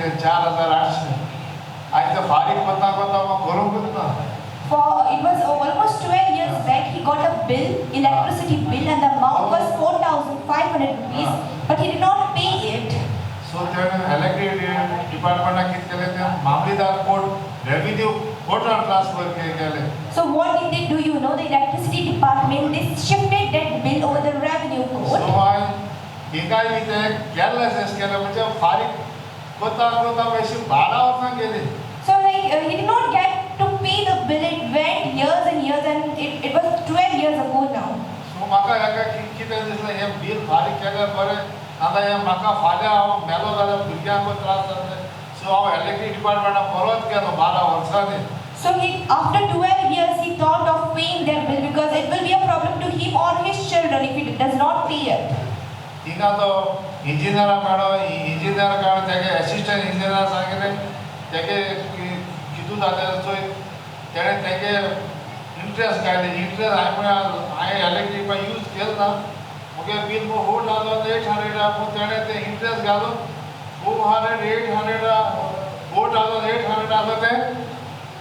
ते 4800 आणि ते फारीक कोता कोता मग करूंकच ना. It was almost 12 years back. He got a bill, electricity bill, and the amount was 4,500 rupees, but he did not pay it. सो त्याने इलेक्ट्रिक डिपार्टमेंटाक कितें केलें ते मामलेदार कोर्ट रेव्हेन्यू कोर्टान ट्रान्सफर केले. So what he did, do you know? The electricity department, they shifted that bill over the revenue court. So हिंगाय बी ते carelessness केले म्हणजे फारीक कोता कोता पैसे 12 वर्सां गेले. So like he did not get to pay the bill. It went years and years, and it was 12 years ago now. सो म्हाका हेका कितें दिसलें हें बिल फारीक केल्यार बरें. आतां हें म्हाका फाल्यां हांव मेलो जाल्यार भुरग्यांक त्रास जातले. सो हांव इलेक्ट्रीक डिपार्टमेंटाक परत गेलो 12 वर्सांनी. So after 12 years, he thought of paying their bill because it will be a problem to him or his children if he does not pay it. हिंगा तो इंजिनियरा मेळ्ळो. इंजिनियर मेळ्ळो तेगे एसिस्टंट इंजिनियर सांगिल्लें तेगे कितू जालें चोय तेणें तेगे इंट्रस्ट घायलें. इंट्रस्ट हांवें इलेक्ट्रीक यूज केलो ना. मुगे बील होल्ड जालो 800 पूण तेणें ते इंट्रस्ट घालून 200 800 होल्ड जालो 800 जालो ते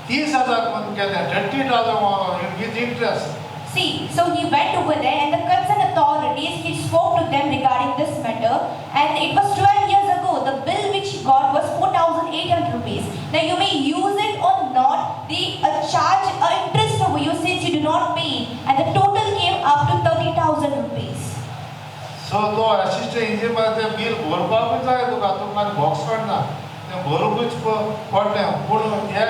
30,000 म्हणून केलें. 30,000 with interest. See, so he went over there and the concerned authorities, he spoke to them regarding this matter, and it was 12 years ago. The bill which he got was 4,800 rupees. Now you may use it or not, the charge interest over you since you do not pay, and the total came up to 30,000 rupees. सो तो assistant engineer ते bill भरपाकूच जाय तुका box पडना तें भरूंकूच पडलें. पूण हे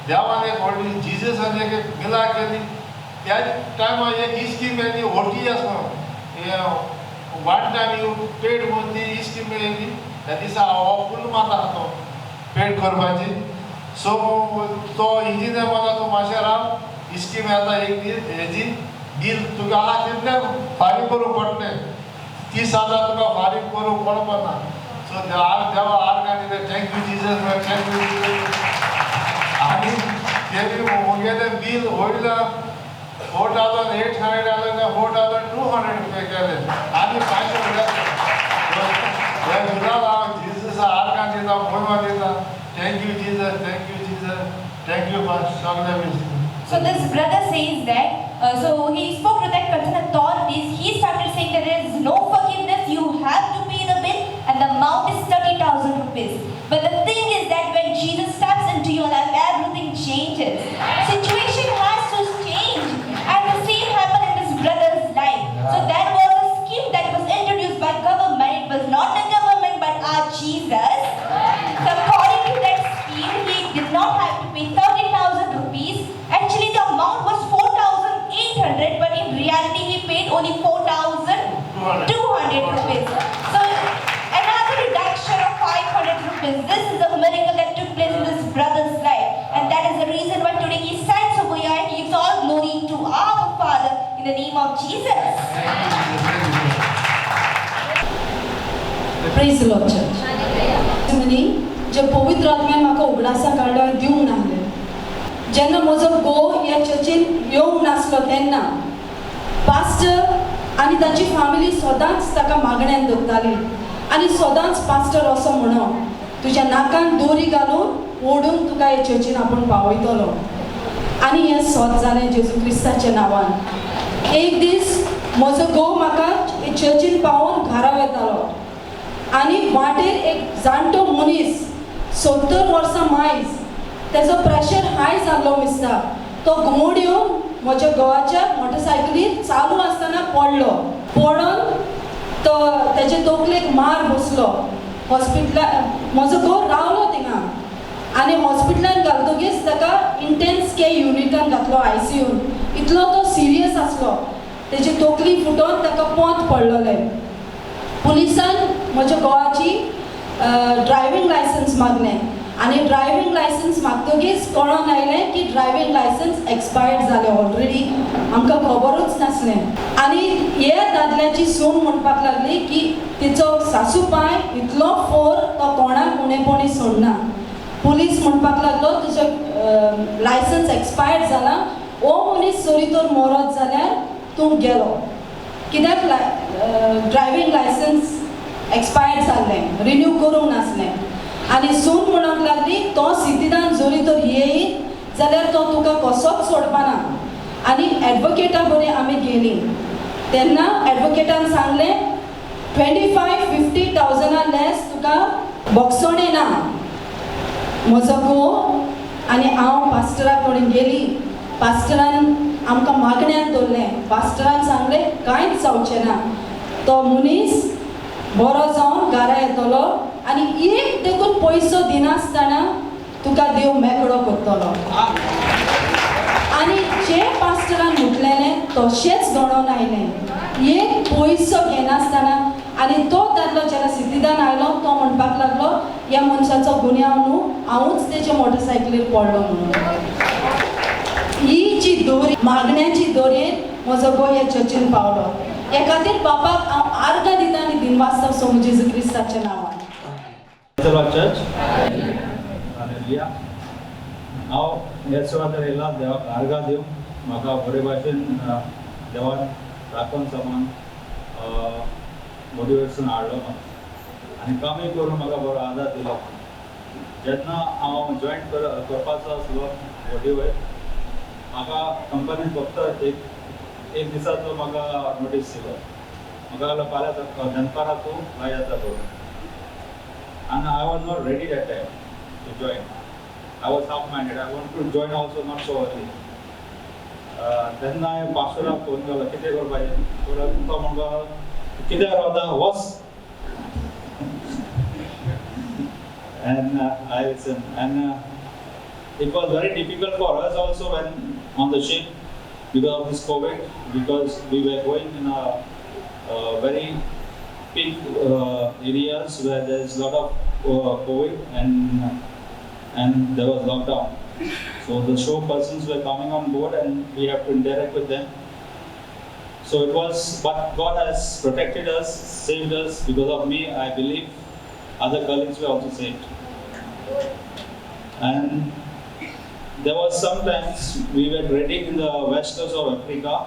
देवान एक व्हडली जिजसान एक बिलां केली. त्या टायमार एक इस्कीम येयली OTS म्हणून वन टायम यू पेड म्हणून ती इस्कीम येयली. त्या दिसा हांव फूल माता तो पेड करपाची. सो तो इंजिनियर म्हणटा तूं मातशें राव इस्कीम येता एक दीस हेजी बिल तुका आहा तितलें फारीक करूंक पडटलें. 30,000 तुका फारीक करूंक पडना. सो देवा आर्गां दिलें. Thank you Jesus thank you Jesus. आनी ते मुगेलें बिल वयल्या 4,800 जालें 4,200 रुपया केलें. आनी 500 हे विधान हांव जिजस आर्गां दिता महिमा दिता. थँक्यू जिजस थँक्यू फॉर सगळें. So this brother says that, so he spoke to that concerned authorities. He started saying that there is no forgiveness, you have to pay the bill, and the amount is 30,000 rupees. But the thing is that when Jesus steps into your life, everything changes. Situation has to change, and the same happened in this brother's life. So there was a scheme that was introduced by government. It was not the government but our Jesus. So according to that scheme, he did not have to pay 30,000 rupees. Actually, the amount was 4,800, but in reality, he paid only 4,200 rupees. So, another reduction of 500 rupees. This is a miracle that took place in this brother's life, and that is the reason why today he stands over here and gives all glory to our Father in the name of Jesus. Praise the Lord, church. म्हणी जे पवित्र आत्म्यान म्हाका उगडासा काडलो दिवंक नासलें. जेन्ना म्हजो घोव ह्या चर्चीन येवंक नासलो तेन्ना पास्टर आनी ताची फॅमिली सदांच ताका मागण्यांत दवरताली आनी सदांच पास्टर असो म्हणो तुज्या नाकान दोरी घालून ओडून तुका हे चर्चीन आपूण पावयतलो. आनी हें सोद जालें जेजू क्रिस्ताच्या नांवान. एक दीस म्हजो घोव म्हाका हे चर्चीन पावोवन घरा येतालो आनी वाटेर एक जाणटो मनीस 70 वर्सां मायज तेजो प्रेशर हाय जाल्लो दिसता. तो घुमोड येवन म्हज्या घोवाच्या मोटरसायकलीर चालू आसतना पडलो. पडून तो तेजे तोकलेक मार बसलो. हॉस्पिटलान म्हजो घोव रावलो थिंगा आनी हॉस्पिटलान घालतकीच ताका इंटेन्स केअर युनिटान घातलो ICUन. इतलो तो सिरियस आसलो. तेजी तोकली फुटोन ताका पोंत पडलोलें. पुलिसान म्हज्या घोवाची ड्रायव्हिंग लायसन्स मागलें आनी ड्रायव्हिंग लायसन्स मागतकीच कळोन आयलें की ड्रायव्हिंग लायसन्स एक्सपायर्ड जालें ऑलरेडी. आमकां खबरूच नासलें. आनी हे दादल्याची सून म्हणपाक लागली की तिचो सासूपाय इतलो फोर तो कोणाक उणेपणी सोडना. पुलीस म्हणपाक लागलो तुजो लायसन्स एक्सपायर्ड जाला. ओ मनीस जरी तर मरत जाल्यार तूं गेलो. कित्याक ड्रायव्हिंग लायसन्स एक्सपायर्ड जाल्लें, रिन्यू करूंक नासलें. आनी सून म्हणूंक लागली तो सिद्धीदान जोरी तर येयी जाल्यार तो तुका कसोच सोडपाना. आनी एडवोकेटा बरें आमी गेली तेन्ना एडवोकेटान सांगलें 25-50,000 लेस तुका बोगसोणें ना. म्हजो घोव आनी हांव पास्टरा कडेन गेली. पास्टरान आमकां मागण्यांत दवरलें. पास्टरान सांगलें कांयच जावचें ना. तो मनीस बरो जावन घरा येतलो आनी एक देखून पयसो दिनासतना तुका देव मेकळो करतलो. आनी जे पास्टरान म्हटलेलें तशेंच घडोवन आयलें. एक पयसो घेनासतना. आनी तो दादलो जेन्ना सिद्धीदान आयलो तो म्हणपाक लागलो ह्या मनशाचो गुन्यांव न्हू, हांवूच तेजे मोटरसायकलीर पडलो म्हणून. ही जी दोरी मागण्याची दोरेन म्हजो घोव ह्या चर्चीन पावलो. हे खातीर बापाक हांव आर्गां दिता आनी दिनवास्तव सोम जेजू क्रिस्ताच्या नांवान. Church hallelujah. हांव ह्या सुवातेर येयला देवाक आर्गां दिवंक. म्हाका बरे भाशेन देवान राखण समान मोटिवेशन हाडलो आनी कामूय करून म्हाका बरो आदार दिलो. जेन्ना हांव जॉयन करपाचो आसलो मोटिवेट म्हाका कंपनीन फक्त एक दिसाचो म्हाका नोटीस दिलो. म्हाका लागलो फाल्यां दनपारां तूं भायर येता करून. And I was not ready that time to join. I was half-minded. I wanted to join also not so early. Then I pastorak phone केलो कितें करपाचें. तो म्हणलो कितें रावता वच. And I listened. And it was very difficult for us also when on the ship because of this COVID, because we were going in a very big areas where there is a lot of COVID and there was lockdown. So the show persons were coming on board and we have to interact with them. So it was, but God has protected us, saved us. Because of me, I believe other colleagues were also saved. And there was sometimes we were trading in the west coast of Africa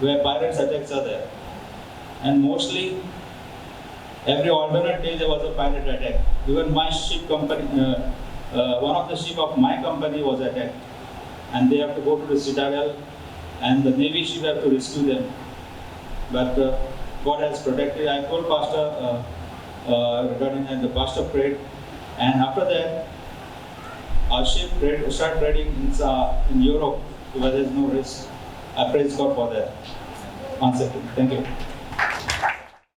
where pirates attacks are there. And mostly every alternate day there was a pirate attack. Even my ship company, one of the ship of my company was attacked, and they have to go to the citadel, and the navy ship have to rescue them. But God has protected. I told Pastor regarding that, the pastor prayed, and after that our ship started trading in Europe where there is no risk. I praise God for that. One second. Thank you.